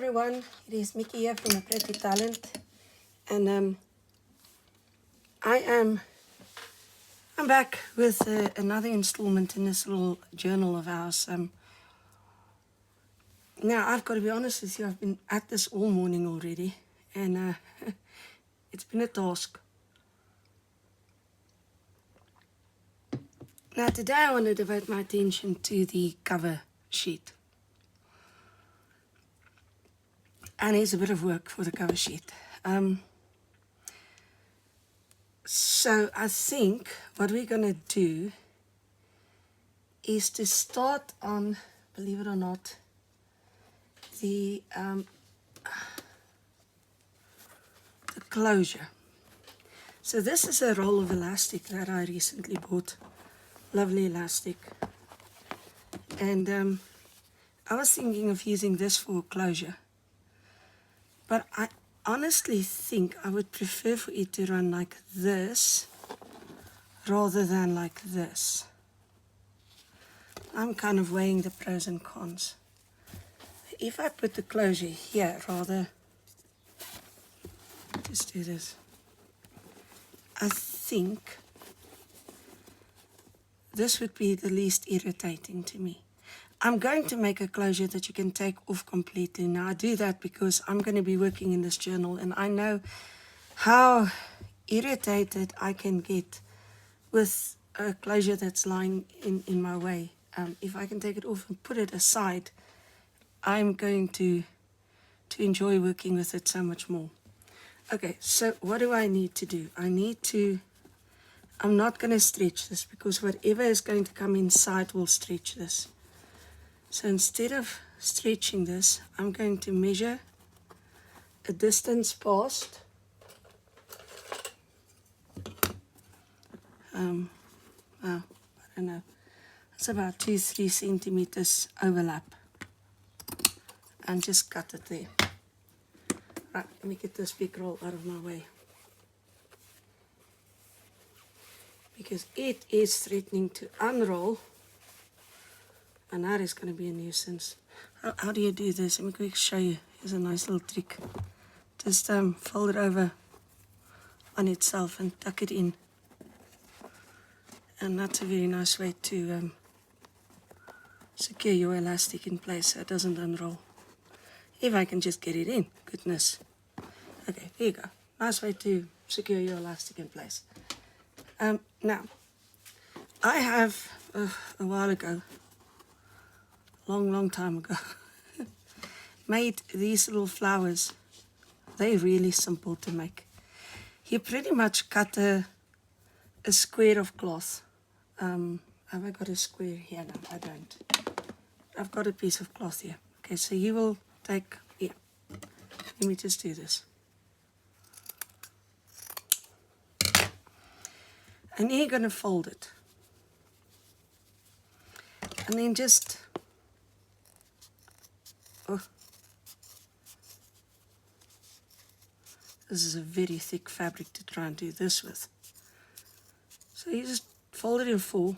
everyone, it is Mickey here from A Pretty Talent, and I'm back with another installment in this little journal of ours. Now I've got to be honest with you, I've been at this all morning already, and it's been a task. Now today I want to devote my attention to the cover sheet. And it's a bit of work for the cover sheet. So I think what we're going to do is to start on, believe it or not, the closure. So this is a roll of elastic that I recently bought. Lovely elastic. And I was thinking of using this for closure. But I honestly think I would prefer for it to run like this rather than like this. I'm kind of weighing the pros and cons. If I put the closure here, rather, just do this. I think this would be the least irritating to me. I'm going to make a closure that you can take off completely. Now I do that because I'm going to be working in this journal and I know how irritated I can get with a closure that's lying in my way. If I can take it off and put it aside, I'm going to enjoy working with it so much more. Okay, so what do I need to do? I'm not going to stretch this because whatever is going to come inside will stretch this. So instead of stretching this, I'm going to measure a distance past well, I don't know, it's about 2-3 centimeters overlap, and just cut it there. Right, let me get this big roll out of my way because it is threatening to unroll. And that is going to be a nuisance. How do you do this? Let me quickly show you. Here's a nice little trick. Just fold it over on itself and tuck it in. And that's a very nice way to secure your elastic in place so it doesn't unroll. If I can just get it in. Goodness. Okay, here you go. Nice way to secure your elastic in place. Now, I have, a while ago, long time ago, made these little flowers. They're really simple to make. You pretty much cut a square of cloth. Have I got a square here? No, I don't. I've got a piece of cloth here. Okay, so you will take, here, let me just do this. And you're going to fold it. And then just, this is a very thick fabric to try and do this with. So you just fold it in four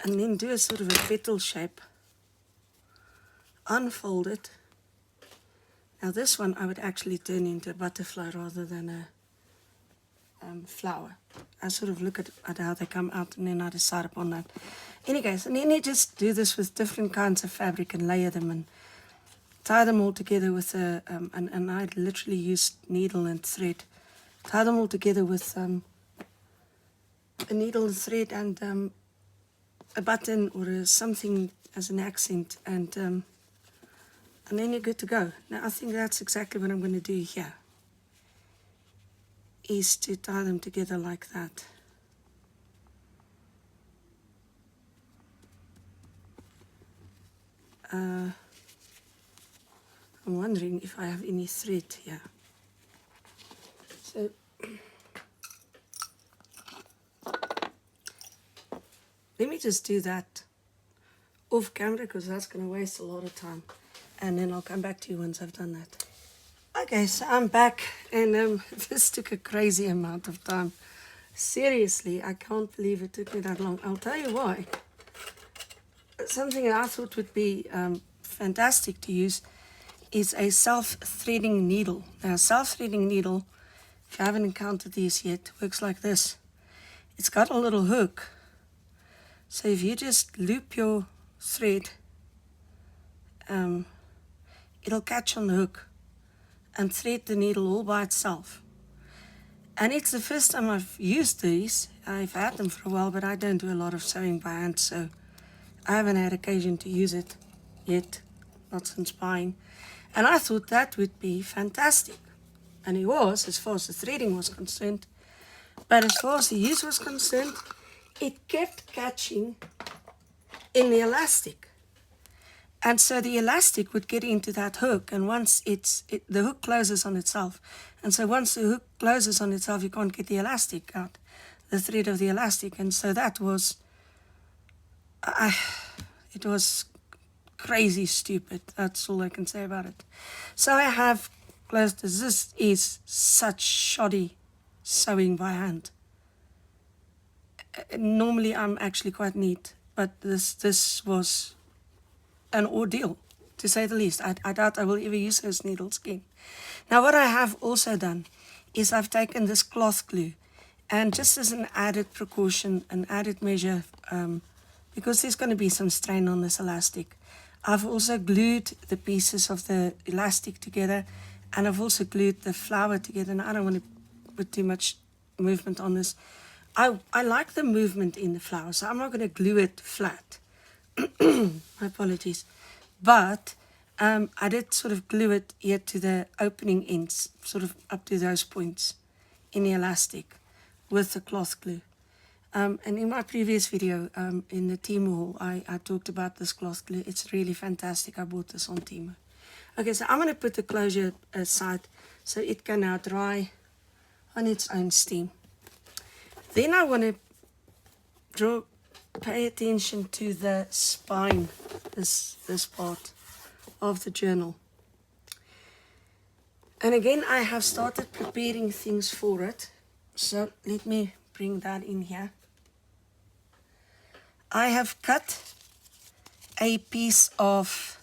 and then do a sort of a petal shape. Unfold it. Now this one I would actually turn into a butterfly rather than a flower. I sort of look at how they come out and then I decide upon that. In any case, and then you just do this with different kinds of fabric and layer them and tie them all together with a, and I literally used needle and thread. Tie them all together with a needle and thread and a button or something as an accent, and then you're good to go. Now I think that's exactly what I'm going to do here, is to tie them together like that. I'm wondering if I have any thread here. So let me just do that off camera because that's going to waste a lot of time. And then I'll come back to you once I've done that. Okay, so I'm back and this took a crazy amount of time. Seriously, I can't believe it took me that long. I'll tell you why. Something I thought would be fantastic to use is a self-threading needle. Now, a self-threading needle, if you haven't encountered these yet, works like this. It's got a little hook. So if you just loop your thread, it'll catch on the hook and thread the needle all by itself. And it's the first time I've used these. I've had them for a while, but I don't do a lot of sewing by hand, so I haven't had occasion to use it yet, not since buying. And I thought that would be fantastic. And it was, as far as the threading was concerned. But as far as the use was concerned, it kept catching in the elastic. And so the elastic would get into that hook, and once the hook closes on itself. And so once the hook closes on itself, you can't get the elastic out, the thread of the elastic. And so that was, it was crazy stupid. That's all I can say about it. So I have closed this. This is such shoddy sewing by hand. Normally I'm actually quite neat, but this was an ordeal, to say the least. I doubt I will ever use those needles again. Now, what I have also done is I've taken this cloth glue, and just as an added precaution, an added measure, because there's going to be some strain on this elastic, I've also glued the pieces of the elastic together, and I've also glued the flower together. And I don't want to put too much movement on this. I like the movement in the flower, so I'm not going to glue it flat. My apologies. But I did sort of glue it here to the opening ends, sort of up to those points in the elastic with the cloth glue. And in my previous video, in the Temu haul, I talked about this cloth glue. It's really fantastic. I bought this on Temu. Okay, so I'm going to put the closure aside so it can now dry on its own steam. Then I want to pay attention to the spine, this part of the journal. And again, I have started preparing things for it. So let me bring that in here. I have cut a piece of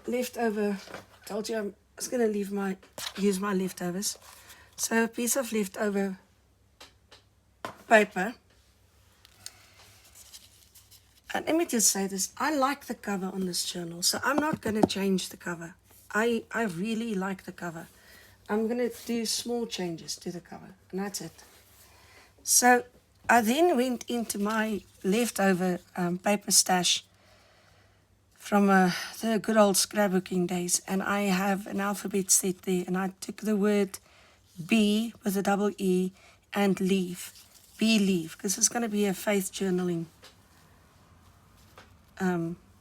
leftover. I told you I was going to use my leftovers. So a piece of leftover paper. And let me just say this, I like the cover on this journal, so I'm not going to change the cover. I really like the cover. I'm going to do small changes to the cover, and that's it. So I then went into my leftover paper stash from the good old scrapbooking days, and I have an alphabet set there, and I took the word B with a double E and leave. Be leave, because it's going to be a faith journaling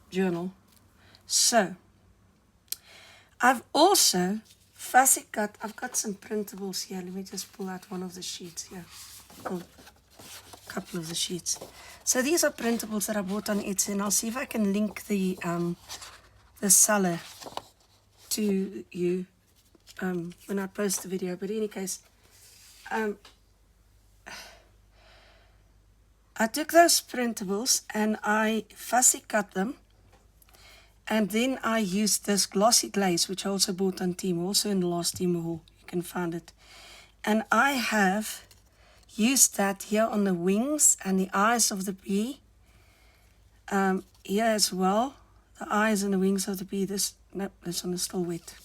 journal. So I've also fussy cut. I've got some printables here. Let me just pull out one of the sheets here. Oh, a couple of the sheets. So these are printables that I bought on Etsy, and I'll see if I can link the seller to you when I post the video. But in any case, I took those printables and I fussy cut them, and then I used this glossy glaze, which I also bought on Temu, also in the last Temu haul. You can find it. And I have used that here on the wings and the eyes of the bee. Here as well, the eyes and the wings of the bee. This one is still wet.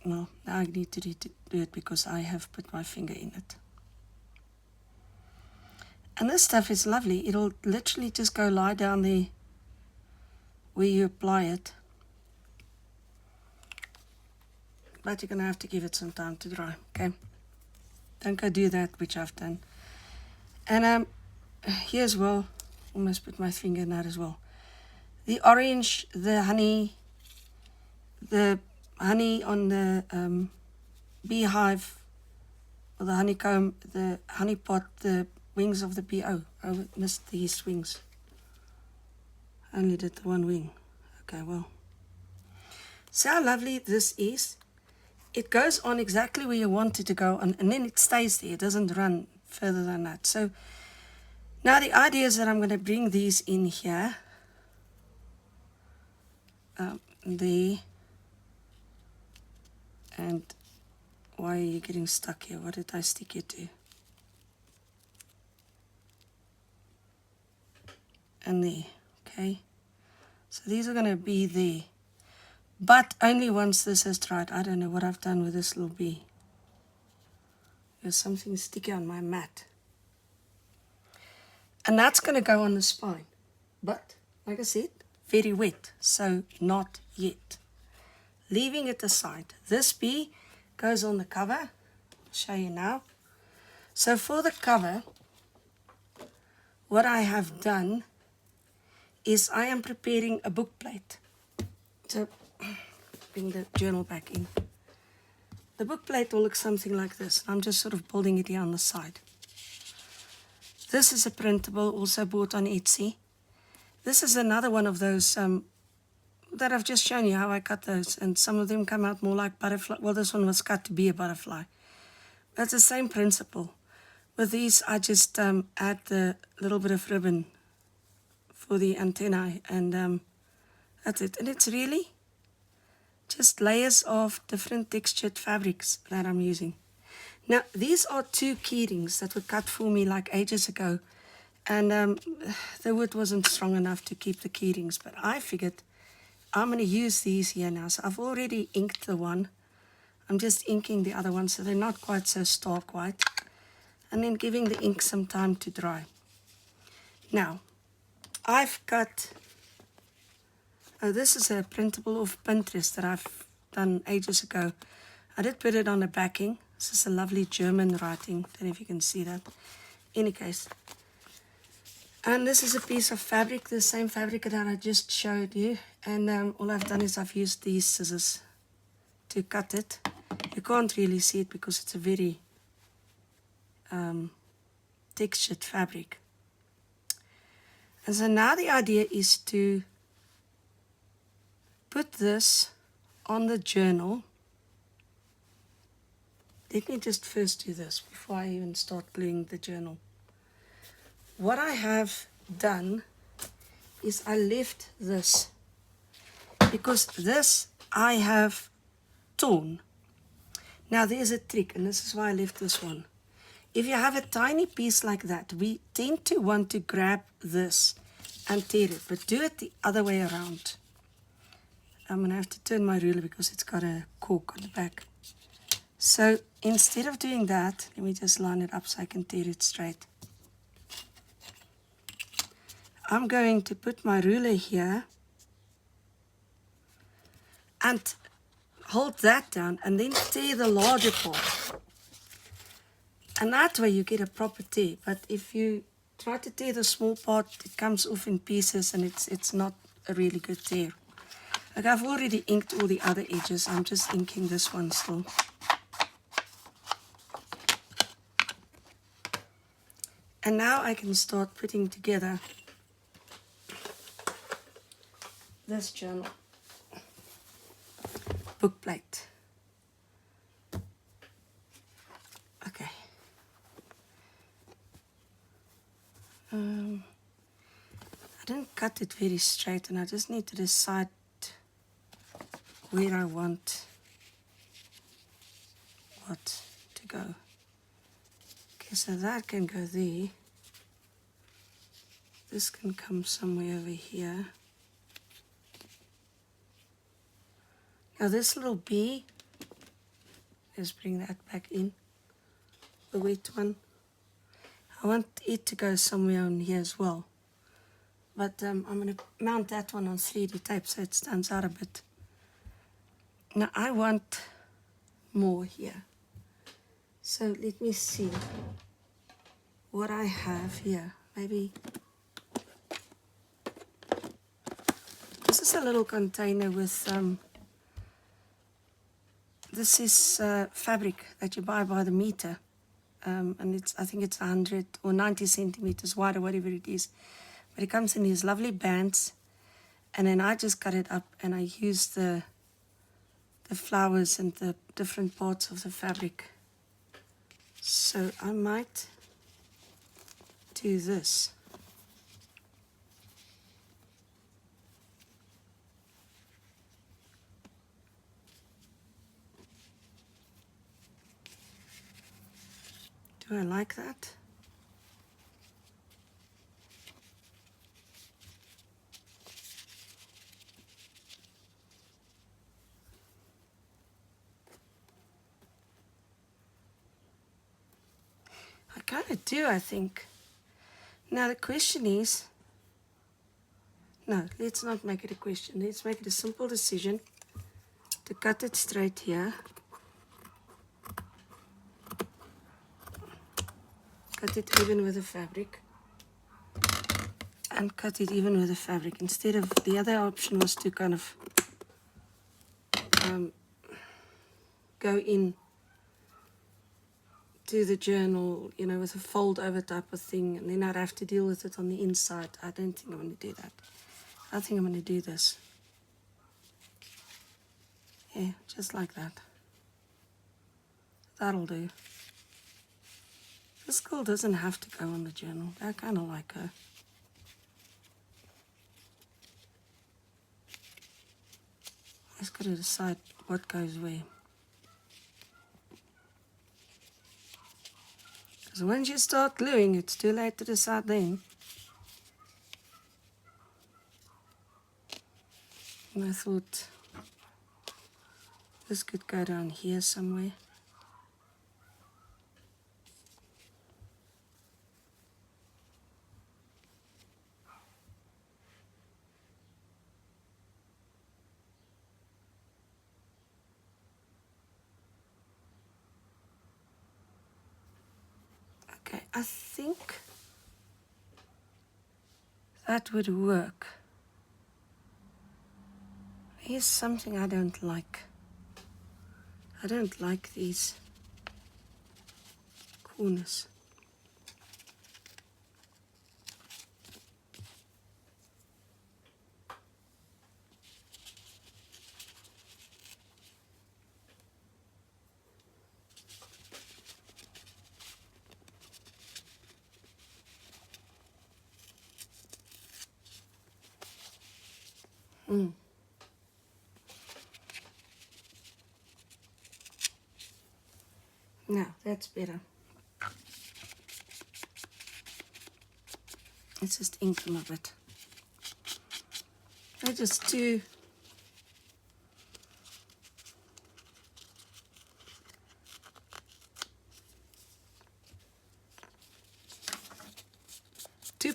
Well, now I need to do it because I have put my finger in it. And this stuff is lovely. It'll literally just go lie down there where you apply it. But you're going to have to give it some time to dry, okay? Don't go do that, which I've done. And here as well, almost put my finger in that as well. The orange, the honey on the beehive, or the honeycomb, the honey pot, the wings of the bee. Oh, I missed these wings. I only did the one wing. Okay, well. See how lovely this is? It goes on exactly where you want it to go on, and then it stays there. It doesn't run further than that. So now the idea is that I'm going to bring these in here. there. And why are you getting stuck here? What did I stick you to? And there, okay? So these are going to be there. But only once this is dried. I don't know what I've done with this little bee. There's something sticky on my mat. And that's going to go on the spine. But, like I said, very wet. So, not yet. Leaving it aside. This bee goes on the cover. I'll show you now. So, for the cover, what I have done is I am preparing a book plate. So, bring the journal back in. The book plate will look something like this. I'm just sort of building it here on the side. This is a printable, also bought on Etsy. This is another one of those that I've just shown you how I cut those. And some of them come out more like butterfly. Well, this one was cut to be a butterfly. That's the same principle. With these, I just add the little bit of ribbon for the antennae. And that's it. And it's really just layers of different textured fabrics that I'm using. Now, these are 2 keyrings that were cut for me like ages ago. And the wood wasn't strong enough to keep the keyrings. But I figured I'm going to use these here now. So I've already inked the one. I'm just inking the other one so they're not quite so stark white. And then giving the ink some time to dry. Now, I've got... Oh, this is a printable off Pinterest that I've done ages ago. I did put it on the backing. This is a lovely German writing. Don't know if you can see that. In any case. And this is a piece of fabric, the same fabric that I just showed you. And all I've done is I've used these scissors to cut it. You can't really see it because it's a very textured fabric. And so now the idea is to put this on the journal. Let me just first do this before I even start gluing the journal. What I have done is I left this because this I have torn. Now there's a trick, and this is why I left this one. If you have a tiny piece like that, we tend to want to grab this and tear it, but do it the other way around. I'm going to have to turn my ruler because it's got a cork on the back. So instead of doing that, let me just line it up so I can tear it straight. I'm going to put my ruler here and hold that down and then tear the larger part. And that way you get a proper tear. But if you try to tear the small part, it comes off in pieces and it's not a really good tear. Like I've already inked all the other edges. I'm just inking this one still. And now I can start putting together this journal book plate. Okay. I didn't cut it very straight, and I just need to decide where I want what to go. Okay, so that can go there. This can come somewhere over here. Now this little bee, let's bring that back in, the wet one. I want it to go somewhere on here as well. But I'm going to mount that one on 3D tape so it stands out a bit. Now I want more here. So let me see what I have here. Maybe this is a little container with this is fabric that you buy by the meter, and I think it's 100 or 90 centimeters wide or whatever it is, but it comes in these lovely bands, and then I just cut it up and I use the flowers and the different parts of the fabric. So I might do this. Do I like that? I kind of do, I think. Now the question is, no, let's not make it a question. Let's make it a simple decision to cut it straight here. Cut it even with the fabric. And cut it even with the fabric. Instead of, the other option was to kind of go in to the journal, you know, with a fold over type of thing, and then I'd have to deal with it on the inside. I don't think I'm going to do that. I think I'm going to do this. Yeah, just like that. That'll do. This girl doesn't have to go on the journal. I kind of like her. Just got to decide what goes where. Because once you start gluing, it's too late to decide then. And I thought this could go down here somewhere. Okay, I think that would work. Here's something I don't like. I don't like these corners. Now, that's better. Let's just ink them a bit. They're just too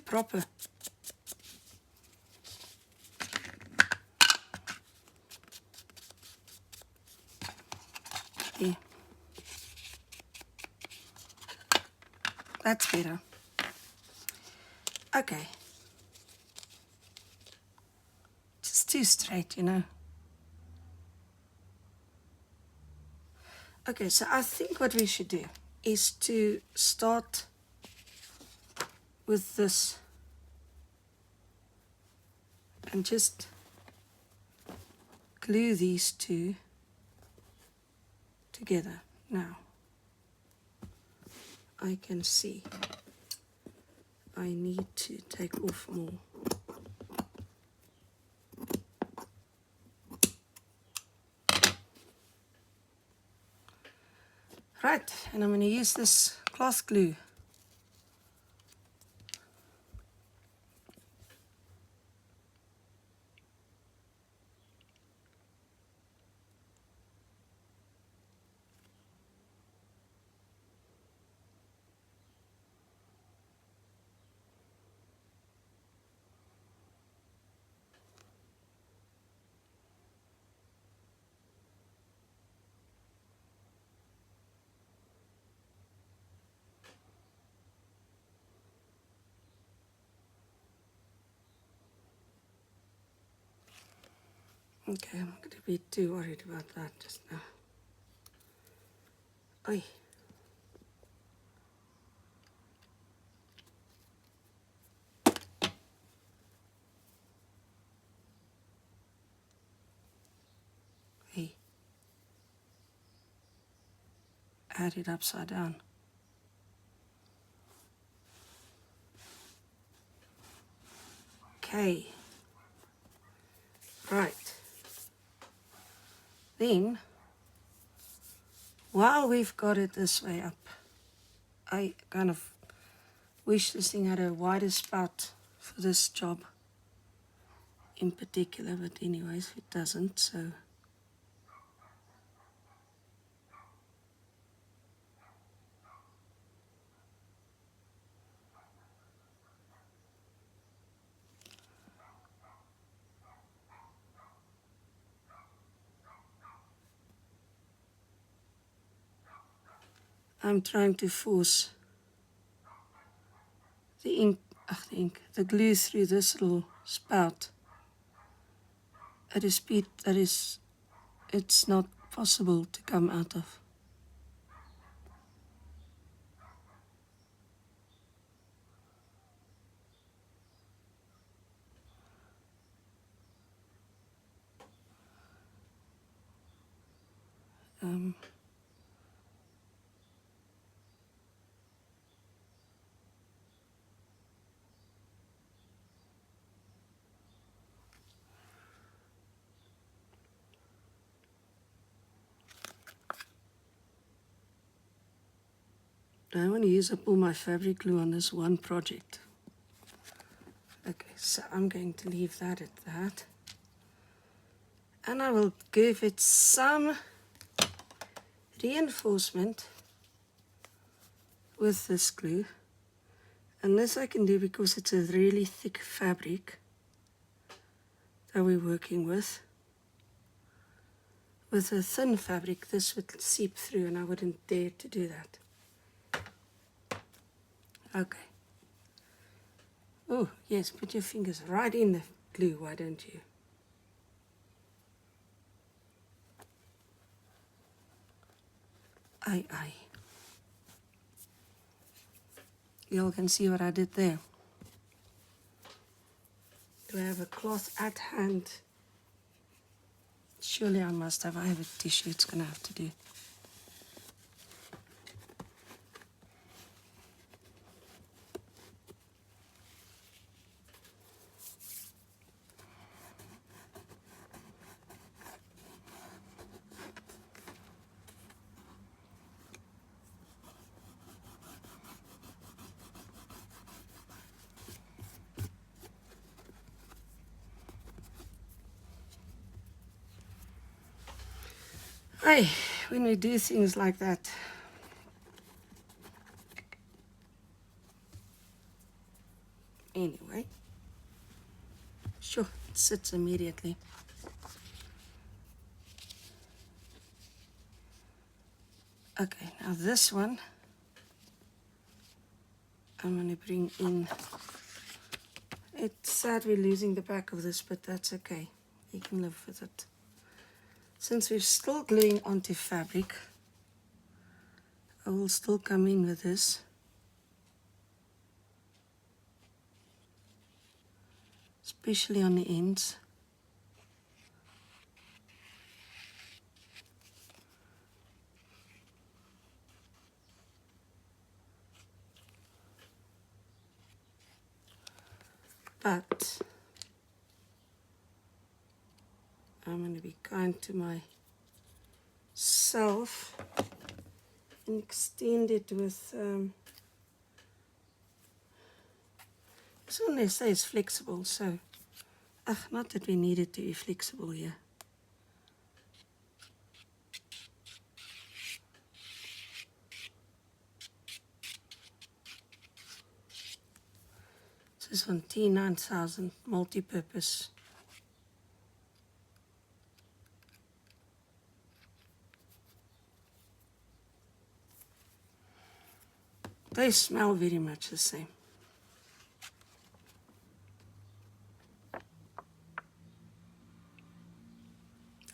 proper. There. That's better. Okay. Just too straight, you know. Okay, so I think what we should do is to start with this and just glue these two together. Now, I can see I need to take off more. Right, and I'm going to use this cloth glue. Okay, I'm not going to be too worried about that just now. Oi. Hey. Add it upside down. Okay. Right. Then, while we've got it this way up, I kind of wish this thing had a wider spout for this job in particular, but anyways, it doesn't, so I'm trying to force the glue through this little spout at a speed that it's not possible to come out of. I want to use up all my fabric glue on this one project. Okay, so I'm going to leave that at that. And I will give it some reinforcement with this glue. And this I can do because it's a really thick fabric that we're working with. With a thin fabric, this would seep through and I wouldn't dare to do that. Okay. Oh, yes, put your fingers right in the glue, why don't you? Aye. You all can see what I did there. Do I have a cloth at hand? Surely I must have. I have a tissue, it's going to have to do. Hey, when we do things like that, anyway, sure, it sits immediately. Okay, now this one, I'm going to bring in, it's sad we're losing the back of this, but that's okay, you can live with it. Since we're still gluing onto fabric, I will still come in with this. Especially on the ends. But I'm going to be kind to myself and extend it with this one they say is flexible, so not that we need it to be flexible here. This is one T9000 multi-purpose. They smell very much the same.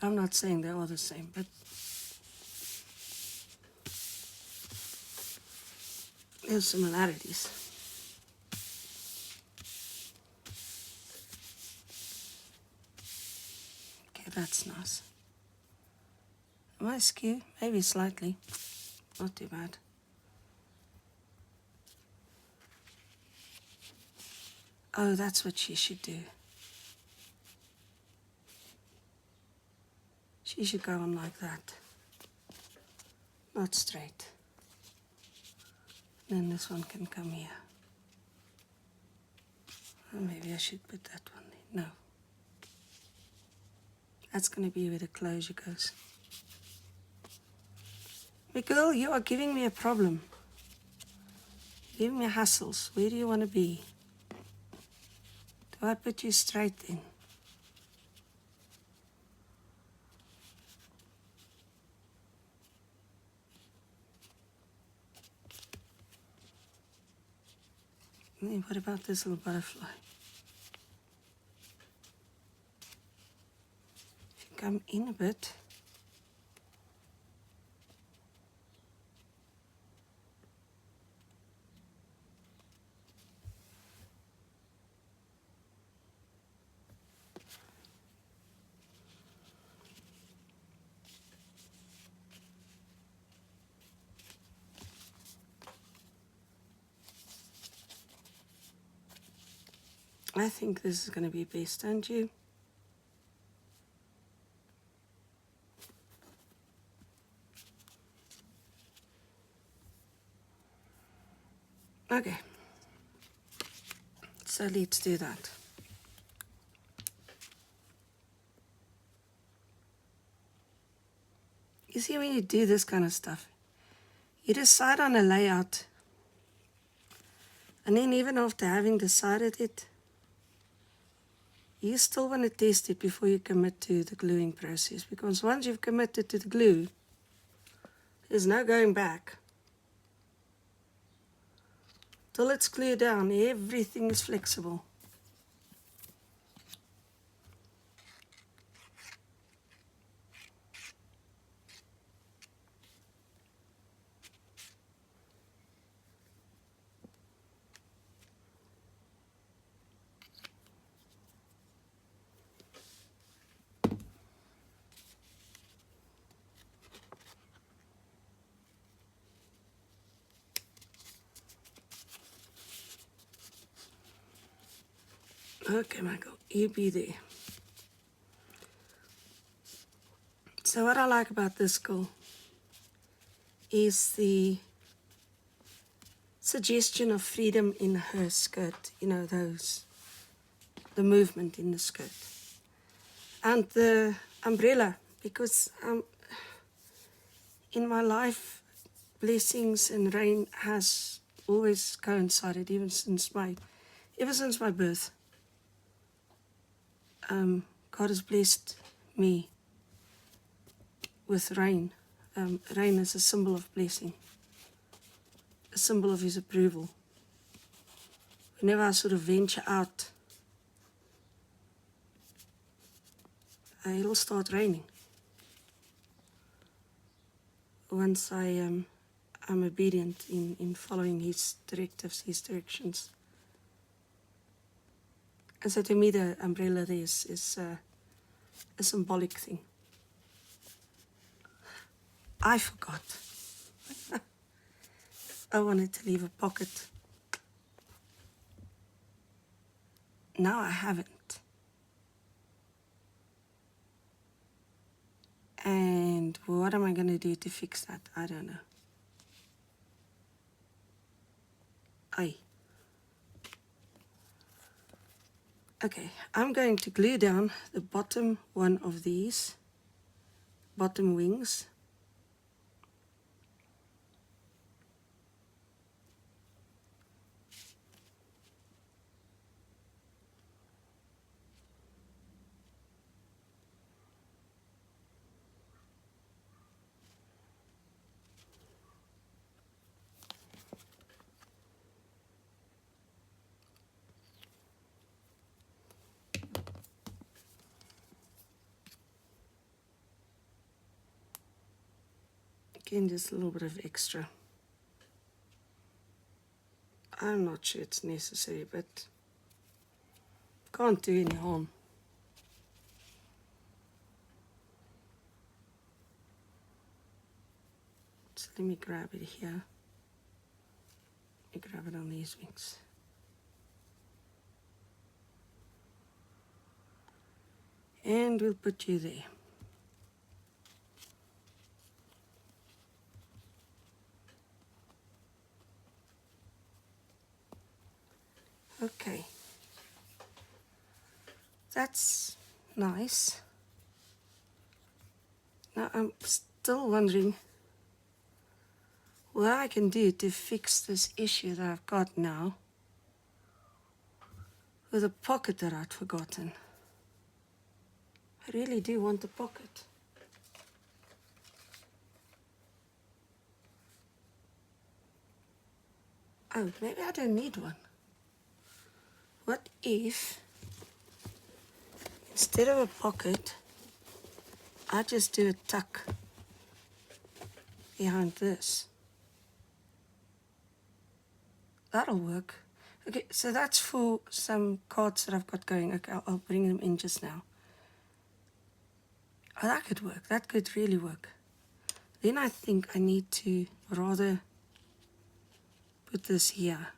I'm not saying they're all the same, but there's similarities. Okay, that's nice. Am I askew? Maybe slightly. Not too bad. Oh, that's what she should do. She should go on like that. Not straight. And then this one can come here. Or maybe I should put that one there. No. That's going to be where the closure goes. Miguel, you are giving me a problem. Giving me hassles. Where do you want to be? Do I put you straight in? What about this little butterfly? If you come in a bit. I think this is going to be best, don't you? Okay. So let's do that. You see, when you do this kind of stuff, you decide on a layout, and then even after having decided it, you still want to test it before you commit to the gluing process, because once you've committed to the glue, there's no going back. Till it's glued down, everything is flexible. Okay, Michael, you be there. So what I like about this girl is the suggestion of freedom in her skirt, you know, the movement in the skirt. And the umbrella, because in my life, blessings and rain has always coincided, ever since my birth. God has blessed me with rain. Rain is a symbol of blessing, a symbol of His approval. Whenever I sort of venture out, it'll start raining. Once I am obedient in following His directives, His directions. And so to me, the umbrella there is a symbolic thing. I forgot. I wanted to leave a pocket. Now I haven't. And what am I going to do to fix that? I don't know. Aye. Okay, I'm going to glue down the bottom one of these bottom wings. Again, just a little bit of extra. I'm not sure it's necessary, but can't do any harm. So let me grab it here. Let me grab it on these wings. And we'll put you there. Okay. That's nice. Now I'm still wondering what I can do to fix this issue that I've got now with a pocket that I'd forgotten. I really do want a pocket. Oh, maybe I don't need one. What if, instead of a pocket, I just do a tuck behind this? That'll work. Okay, so that's for some cards that I've got going. Okay, I'll bring them in just now. Oh, that could work. That could really work. Then I think I need to rather put this here.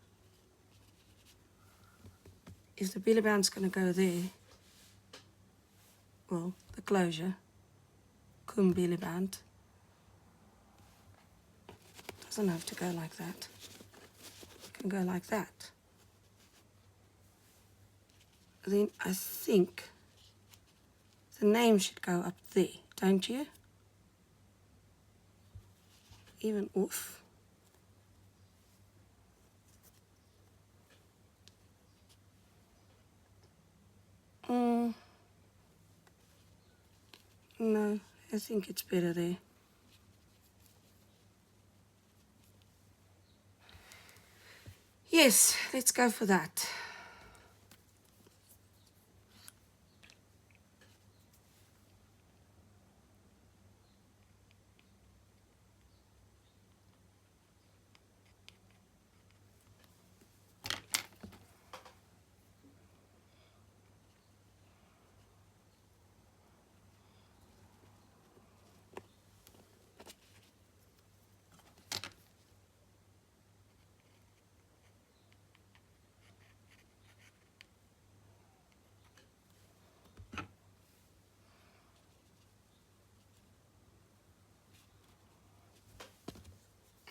If the belly band's going to go there, well, the closure, cum belly band, doesn't have to go like that. It can go like that. Then I think the name should go up there, don't you? Even off. No, I think it's better there. Yes, let's go for that.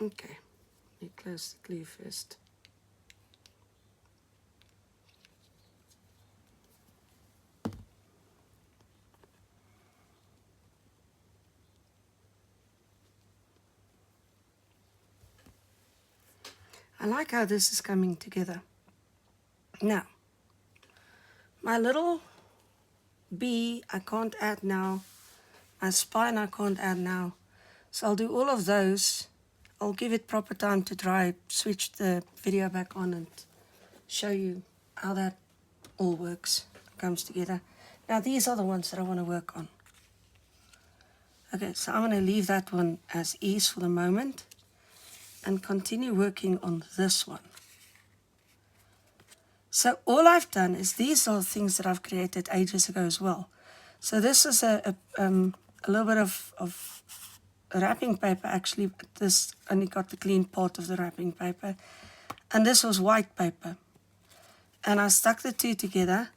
Okay, let me close the glue first. I like how this is coming together. Now, my little bee I can't add now. My spine I can't add now. So I'll do all of those. I'll give it proper time to dry, switch the video back on and show you how that all works, comes together. Now these are the ones that I want to work on. Okay, so I'm going to leave that one as is for the moment and continue working on this one. So all I've done is these are things that I've created ages ago as well. So this is a little bit of wrapping paper. Actually, this only got the clean part of the wrapping paper. And this was white paper. And I stuck the two together.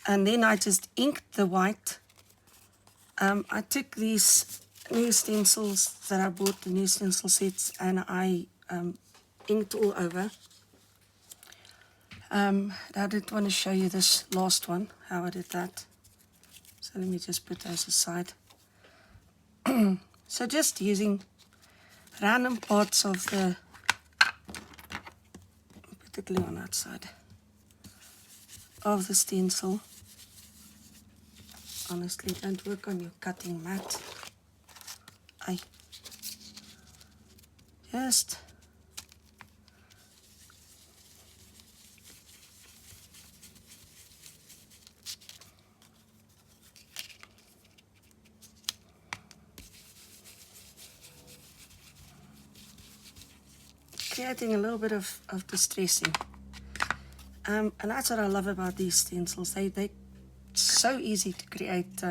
And then I just inked the white. I took these new stencils that I bought, the new stencil sets, and I inked all over. I did want to show you this last one, how I did that. So let me just put those aside. So just using random parts of the, put the glue on that side, of the stencil. Honestly, don't work on your cutting mat. I just creating a little bit of distressing. And that's what I love about these stencils. They're so easy to create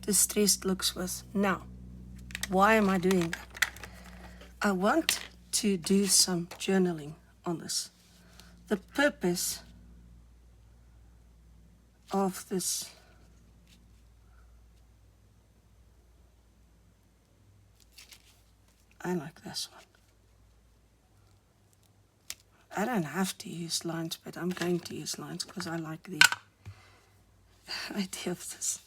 distressed looks with. Now, why am I doing that? I want to do some journaling on this. The purpose of this I like this one. I don't have to use lines, but I'm going to use lines because I like the idea of this.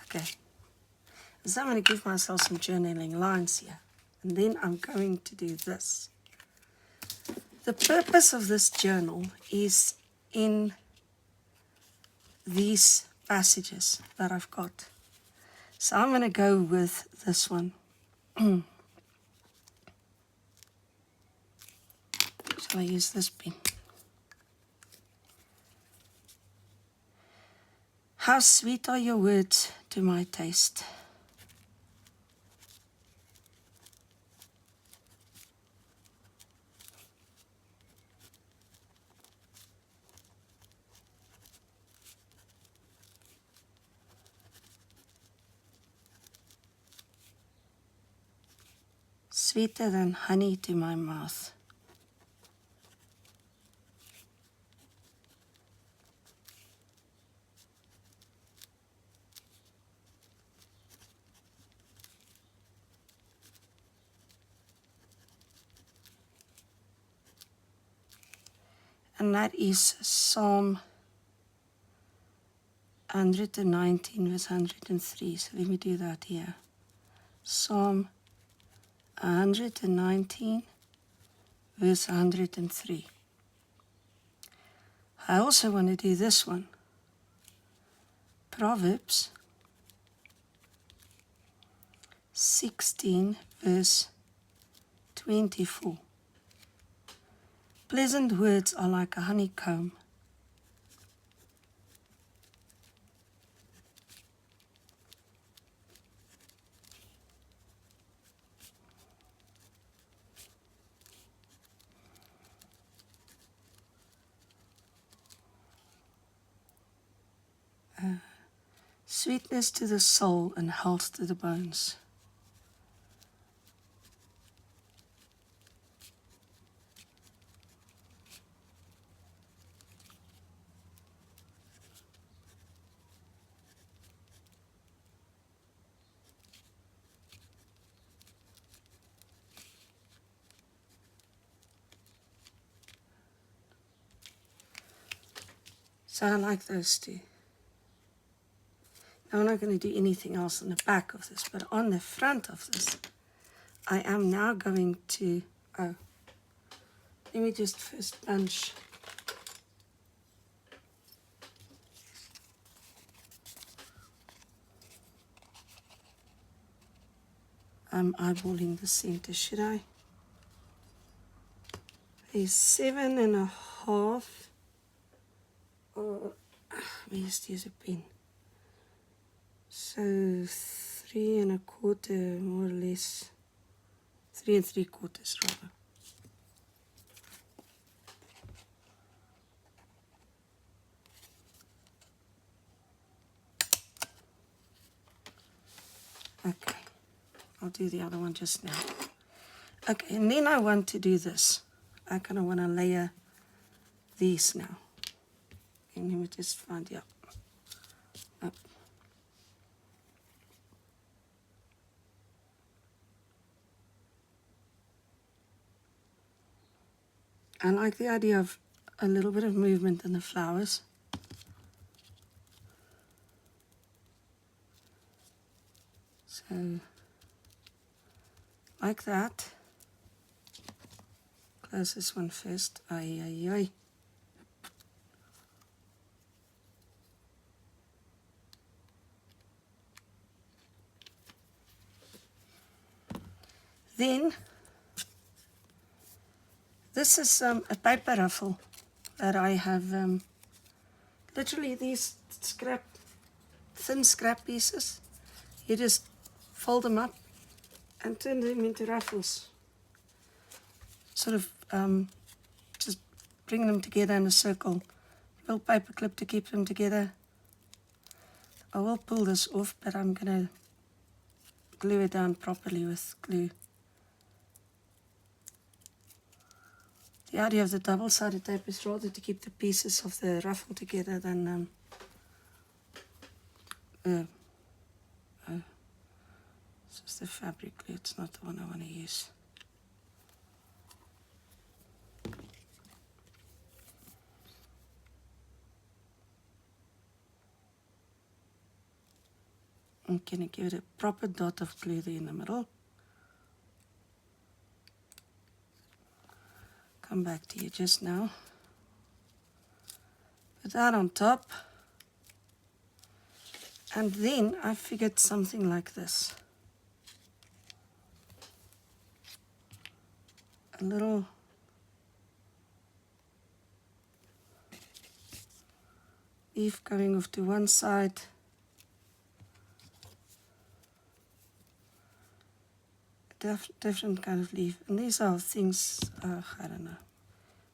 Okay, so I'm going to give myself some journaling lines here, and then I'm going to do this. The purpose of this journal is in these passages that I've got. So I'm going to go with this one. Shall I use this pen? How sweet are your words to my taste. Sweeter than honey to my mouth. And that is Psalm 119 verse 103. So let me do that here. Psalm 119 verse 103. I also want to do this one. Proverbs 16 verse 24. Pleasant words are like a honeycomb. Sweetness to the soul and health to the bones. So I like those two. Now I'm not going to do anything else on the back of this, but on the front of this, I am now going to, let me just first punch. I'm eyeballing the center, should I? A 7.5. Let me just use a pen. So 3.25, more or less. 3 3/4 rather. Okay, I'll do the other one just now. Okay, and then I want to do this. I kind of want to layer these now. And let me just find, yeah. Up. I like the idea of a little bit of movement in the flowers. So, like that. Close this one first. Ay, ay, ay. Then, this is a paper ruffle that I have, literally these thin scrap pieces. You just fold them up and turn them into ruffles. Sort of just bring them together in a circle. Little paper clip to keep them together. I will pull this off, but I'm going to glue it down properly with glue. The idea of the double-sided tape is rather to keep the pieces of the ruffle together than This is the fabric glue, it's not the one I want to use. I'm going to give it a proper dot of glue there in the middle. Come back to you just now. Put that on top. And then I figured something like this. A little leaf going off to one side. Different kind of leaf. And these are things, I don't know.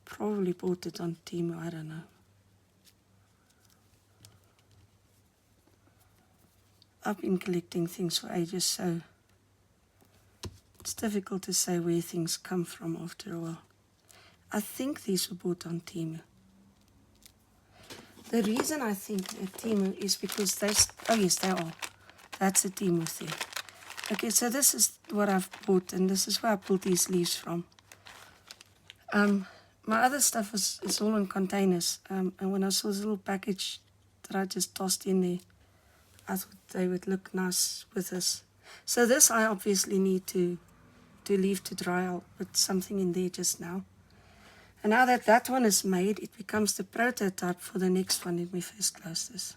Probably bought it on Temu, I don't know. I've been collecting things for ages, so it's difficult to say where things come from after a while. I think these were bought on Temu. The reason I think they're Temu is because oh yes, they are. That's a Temu thing. Okay, so this is what I've bought, and this is where I pulled these leaves from. My other stuff is all in containers, and when I saw this little package that I just tossed in there, I thought they would look nice with this. So this I obviously need to leave to dry. I'll put something in there just now. And now that that one is made, it becomes the prototype for the next one. Let me first close this.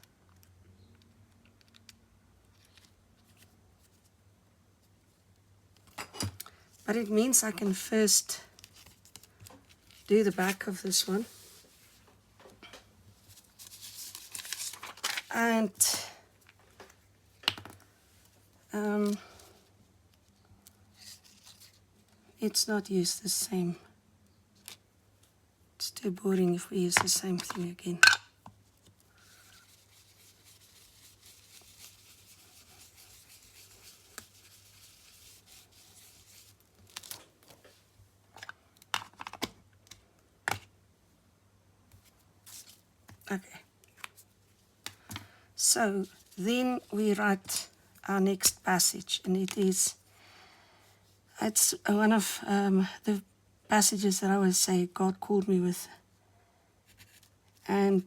But it means I can first do the back of this one. And it's not used the same. It's too boring if we use the same thing again. Okay. So then we write our next passage, and it's one of the passages that I always say God called me with. And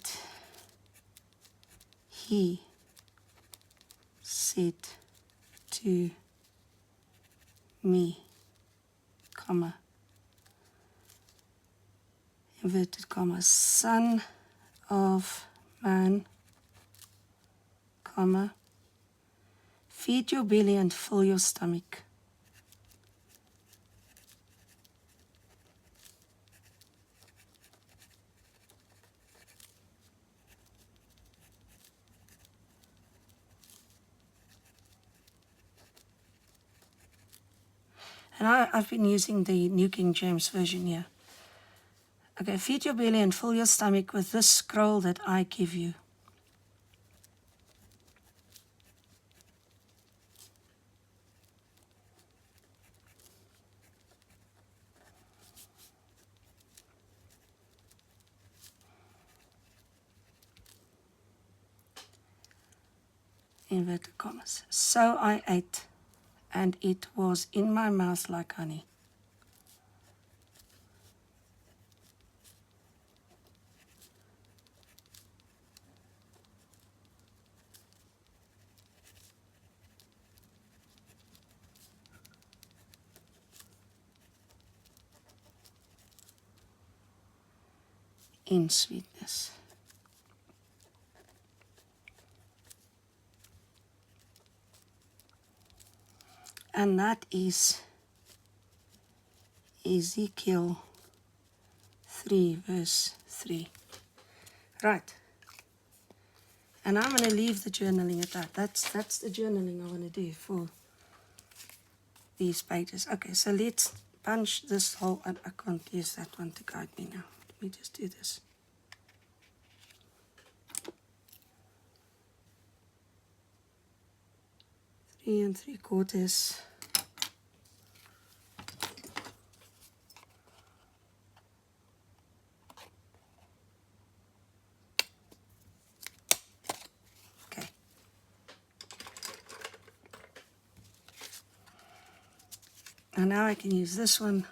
He said to me, comma, inverted comma, Son of man, comma, feed your belly and fill your stomach. And I've been using the New King James Version here. Okay, feed your belly and fill your stomach with this scroll that I give you. Inverted commas. So I ate, and it was in my mouth like honey. In sweetness. And that is Ezekiel 3 verse 3. Right. And I'm going to leave the journaling at that. That's the journaling I want to do for these pages. Okay, so let's punch this hole. I can't use that one to guide me now. Let me just do this. Three and 3/4. Okay. And now I can use this one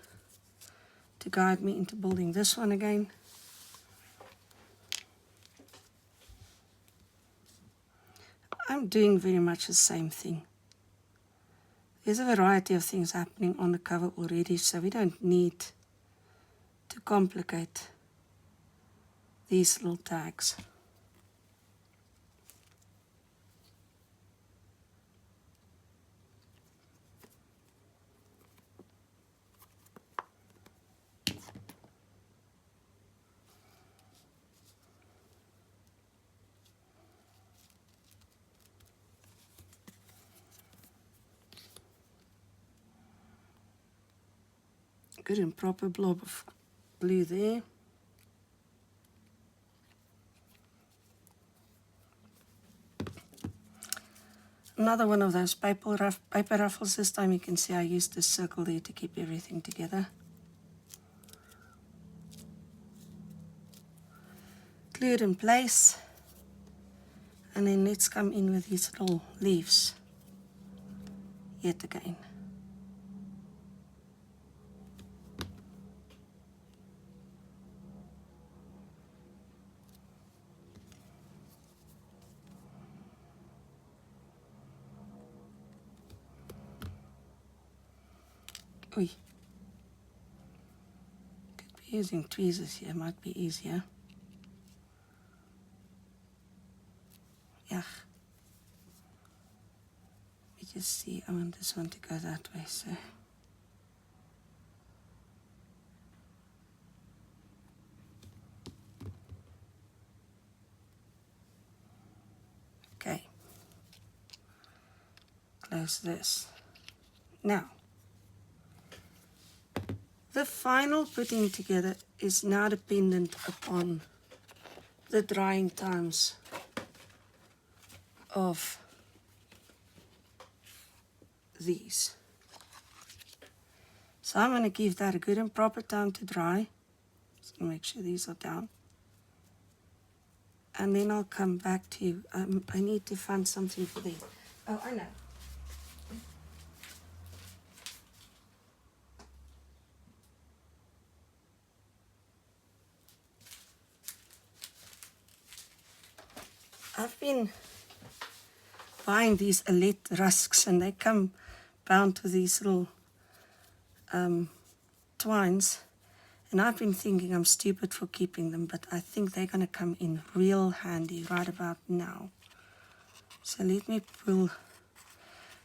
to guide me into building this one again. I'm doing very much the same thing. There's a variety of things happening on the cover already, so we don't need to complicate these little tags. Good and proper blob of blue there. Another one of those paper ruffles. This time you can see I used this circle there to keep everything together. Glue it in place. And then let's come in with these little leaves yet again. Oy. Could be using tweezers here, might be easier. Yeah. We just see, I want this one to go that way, so. Okay. Close this. Now, the final putting together is now dependent upon the drying times of these. So I'm going to give that a good and proper time to dry. Just going to make sure these are down. And then I'll come back to you. I need to find something for these. Oh, I know. I've been buying these Alette rusks, and they come bound with these little twines. And I've been thinking I'm stupid for keeping them, but I think they're going to come in real handy right about now. So let me pull.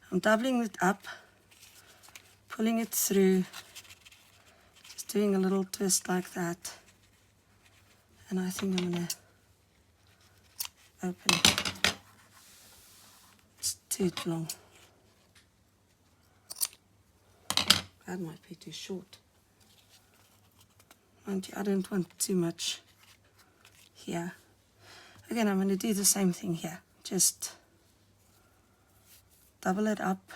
I'm doubling it up, pulling it through, just doing a little twist like that. And I think I'm going to open it. It's too long. That might be too short. I don't want too much here. Again, I'm going to do the same thing here. Just double it up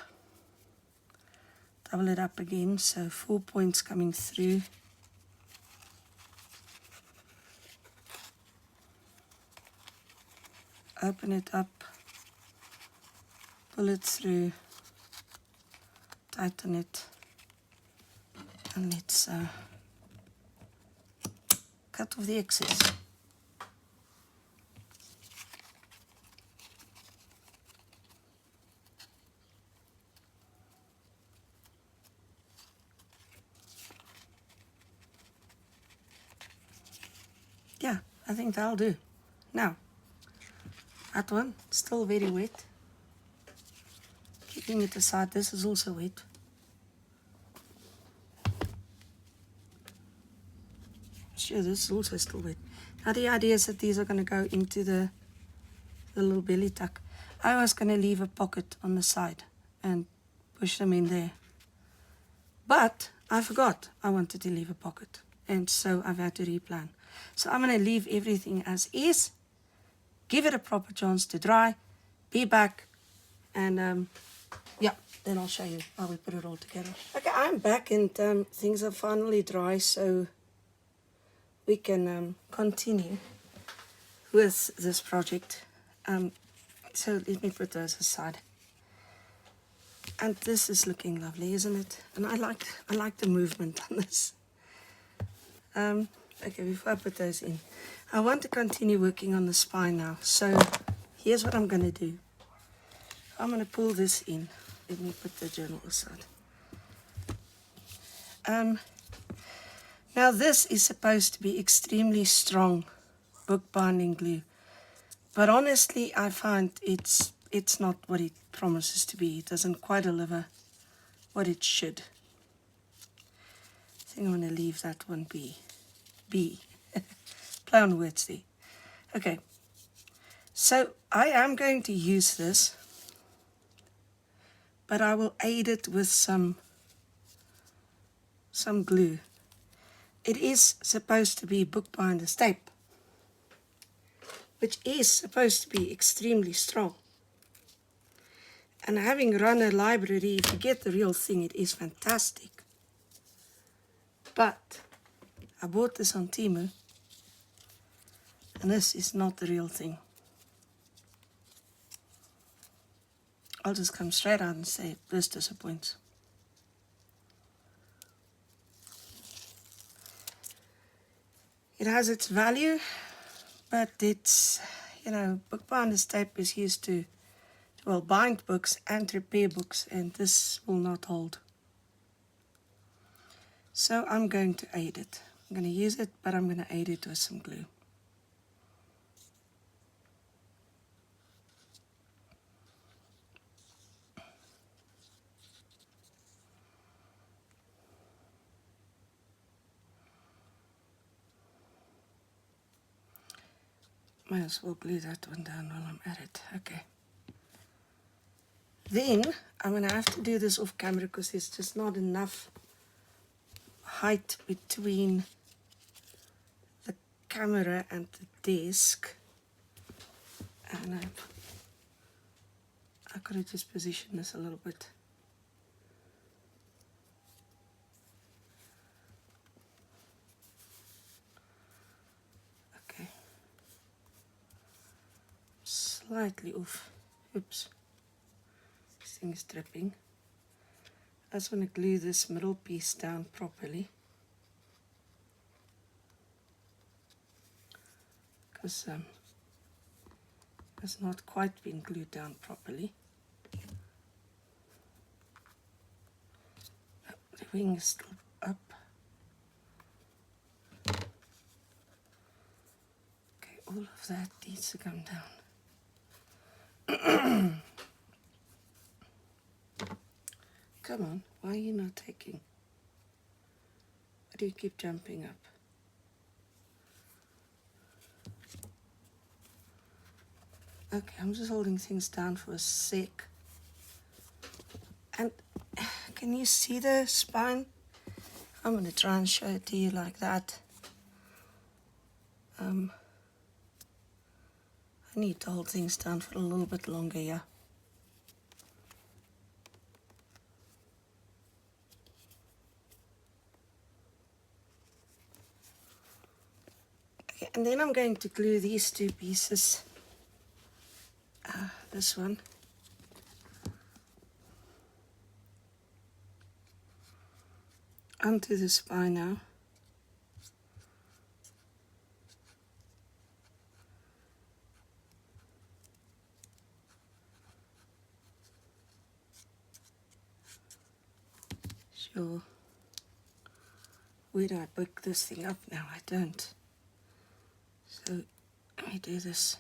again, so 4 points coming through. Open it up, pull it through, tighten it, and let's cut off the excess. Yeah, I think that'll do. Now, that one, still very wet. Keeping it aside, this is also wet. Sure, this is also still wet. Now the idea is that these are going to go into the little belly tuck. I was going to leave a pocket on the side and push them in there. But I forgot I wanted to leave a pocket. And so I've had to replan. So I'm going to leave everything as is. Give it a proper chance to dry. Be back. And yeah, then I'll show you how we put it all together. Okay, I'm back and things are finally dry. So we can continue with this project. So let me put those aside. And this is looking lovely, isn't it? And I like the movement on this. Okay, before I put those in, I want to continue working on the spine now. So here's what I'm going to do. I'm going to pull this in. Let me put the journal aside. Now this is supposed to be extremely strong bookbinding glue. But honestly, I find it's not what it promises to be. It doesn't quite deliver what it should. I think I'm going to leave that one be. Play on words there. Okay. So I am going to use this, but I will aid it with some glue. It is supposed to be bookbinder's tape, which is supposed to be extremely strong. And having run a library, if you get the real thing, it is fantastic. But I bought this on Temu, and this is not the real thing. I'll just come straight out and say, this disappoints. It has its value, but it's, bookbinder's tape is used to, well, bind books and repair books, and this will not hold. So I'm going to aid it. I'm going to use it, but I'm going to aid it with some glue. Might as well glue that one down while I'm at it. Okay. Then I'm going to have to do this off camera because there's just not enough height between the camera and the desk. And I could have just positioned this a little bit. Okay. Slightly off. Oops. This thing is dripping. I just want to glue this middle piece down properly. Because it's not quite been glued down properly. Oh, the wing is still up. Okay, all of that needs to come down. Come on, why are you not taking? Why do you keep jumping up? Okay, I'm just holding things down for a sec. And can you see the spine? I'm going to try and show it to you like that. I need to hold things down for a little bit longer, yeah. Okay, and then I'm going to glue these two pieces. This one. Onto the spine now. Sure. Where do I book this thing up now? I don't. So let me do this.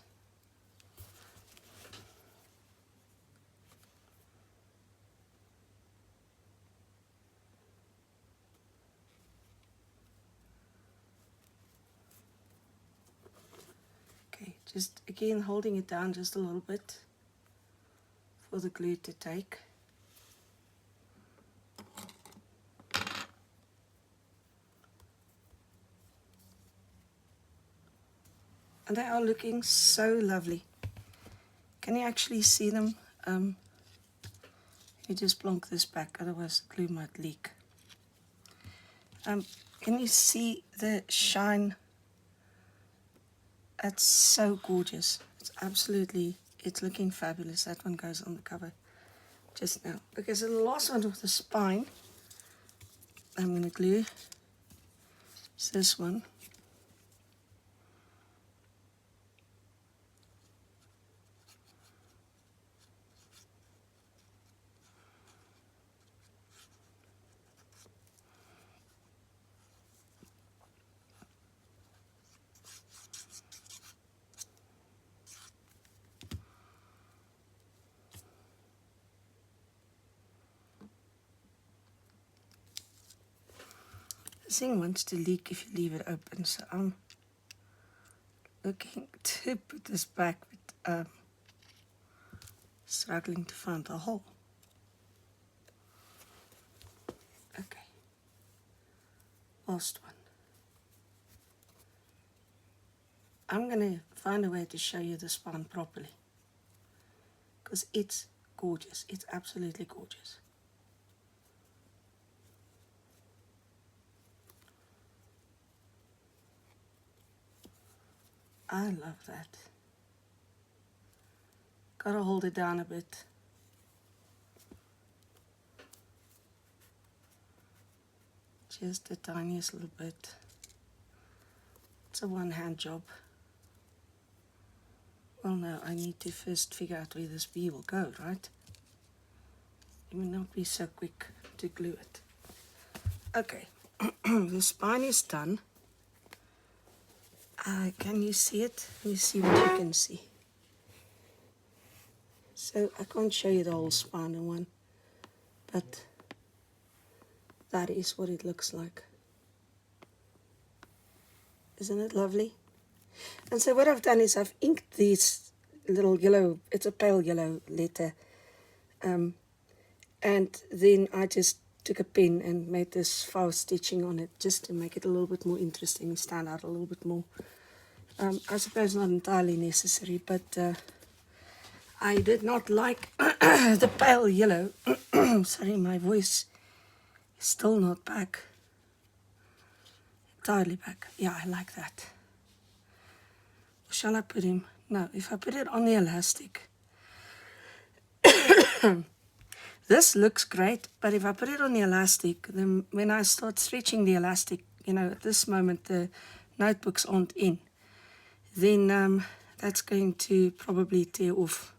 Okay, just again holding it down just a little bit for the glue to take. And they are looking so lovely. Can you actually see them? You just plonk this back, otherwise the glue might leak. Can you see the shine? That's so gorgeous. It's looking fabulous. That one goes on the cover. just now. Okay, so the last one with the spine, I'm going to glue is this one. This thing wants to leak if you leave it open, so I'm looking to put this back, but struggling to find the hole. Okay, last one. I'm going to find a way to show you the spine properly, because it's gorgeous. It's absolutely gorgeous. I love that. Gotta hold it down a bit. Just the tiniest little bit. It's a one-hand job. Well, no, I need to first figure out where this bee will go, right? It may not be so quick to glue it. Okay, the spine is done. Can you see it? Let me see what you can see. So I can't show you the whole spine in one, but that is what it looks like. Isn't it lovely? And so what I've done is I've inked these little yellow, it's a pale yellow letter, and then I just took a pen and made this faux stitching on it just to make it a little bit more interesting and stand out a little bit more. I suppose not entirely necessary, but I did not like the pale yellow. Sorry, my voice is still not back. Entirely back. Yeah, I like that. Shall I put him? No, if I put it on the elastic, this looks great, but if I put it on the elastic, then when I start stretching the elastic, you know, at this moment the notebooks aren't in, then that's going to probably tear off.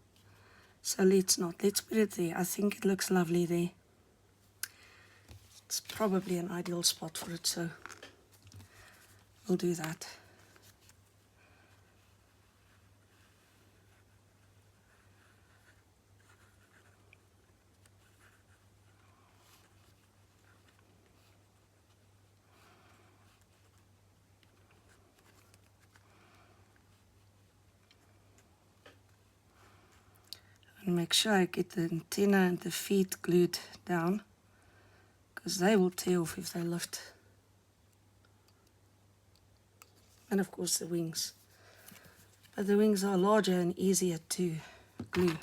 So let's not. Let's put it there. I think it looks lovely there. It's probably an ideal spot for it, so we'll do that. And make sure I get the antenna and the feet glued down, because they will tear off if they lift. And of course the wings. But the wings are larger and easier to glue.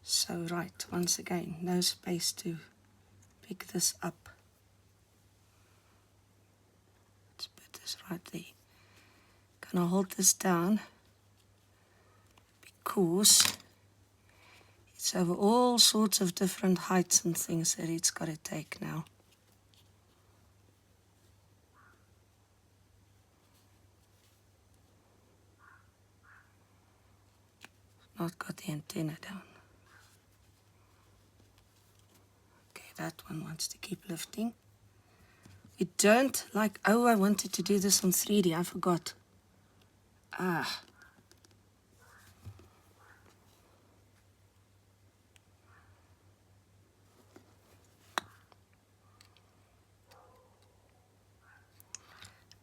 So right, once again, no space to pick this up. Let's put this right there. Gonna hold this down because it's over all sorts of different heights and things that it's got to take now. Not got the antenna down. Okay, that one wants to keep lifting. We don't like, oh, I wanted to do this on 3D, I forgot.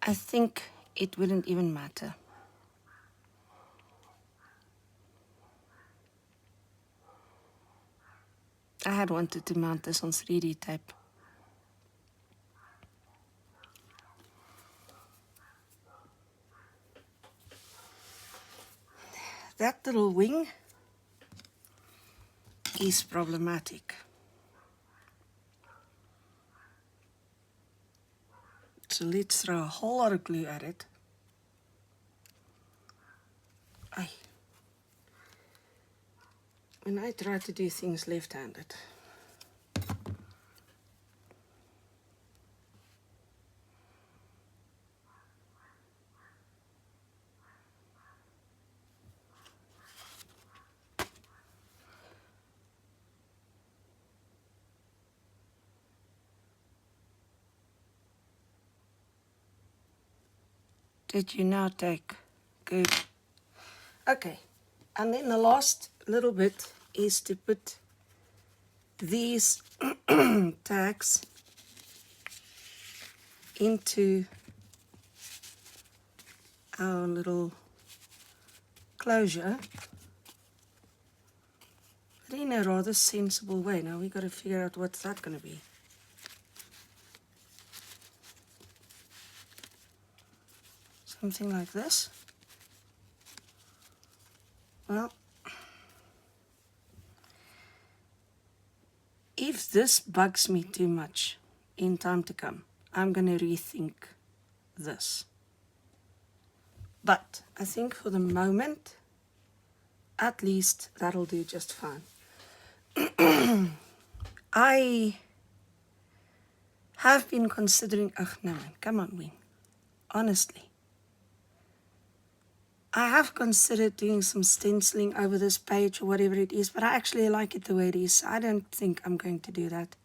I think it wouldn't even matter. I had wanted to mount this on 3D tape. That little wing is problematic. So let's throw a whole lot of glue at it. Aye. when I try to do things left-handed. Did you now take? Good. Okay, and then the last little bit is to put these tags into our little closure, but in a rather sensible way. Now we've got to figure out what's that going to be. Something like this. Well, if this bugs me too much in time to come, I'm going to rethink this. But I think for the moment, at least that'll do just fine. I have been considering, no man, come on Wing, honestly. I have considered doing some stenciling over this page or whatever it is, but I actually like it the way it is. I don't think I'm going to do that.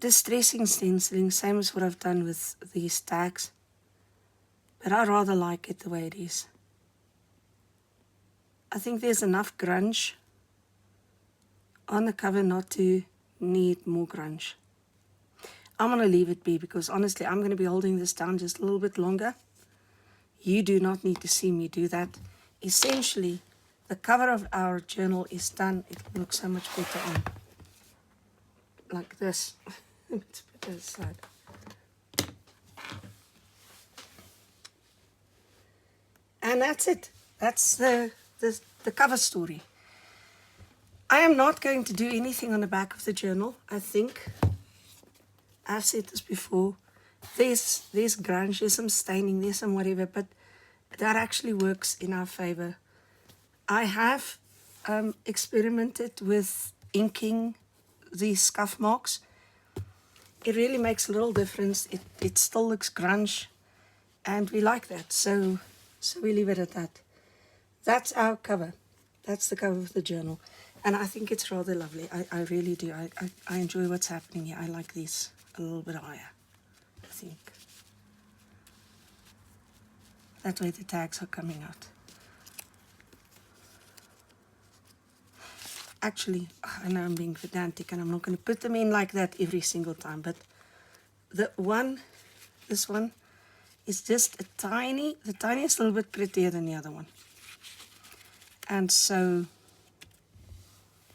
Distressing stenciling, same as what I've done with these tags, but I rather like it the way it is. I think there's enough grunge on the cover not to need more grunge. I'm going to leave it be because honestly I'm going to be holding this down just a little bit longer. You do not need to see me do that. Essentially, the cover of our journal is done. It looks so much better on like this. Let's put that aside. And that's it. That's the cover story. I am not going to do anything on the back of the journal. I think I've said this before. There's grunge, there's some staining, there's some whatever, but that actually works in our favor. I have experimented with inking these scuff marks. It really makes a little difference. It still looks grunge, and we like that, so we leave it at that. That's our cover. That's the cover of the journal, and I think it's rather lovely. I really do. I enjoy what's happening here. I like these a little bit higher, I think. That way the tags are coming out. Actually, I know I'm being pedantic and I'm not going to put them in like that every single time, but this one is just the tiniest little bit prettier than the other one. And so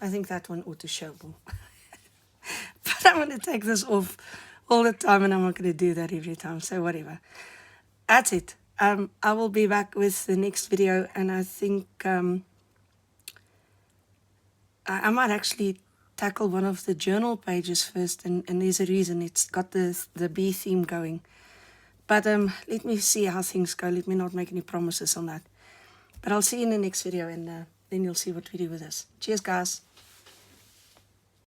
I think that one ought to show more. But I'm going to take this off all the time and I'm not going to do that every time, so whatever. That's it. I will be back with the next video, and I think I might actually tackle one of the journal pages first, and there's a reason. It's got the bee theme going. But let me see how things go. Let me not make any promises on that. But I'll see you in the next video, and then you'll see what we do with this. Cheers, guys.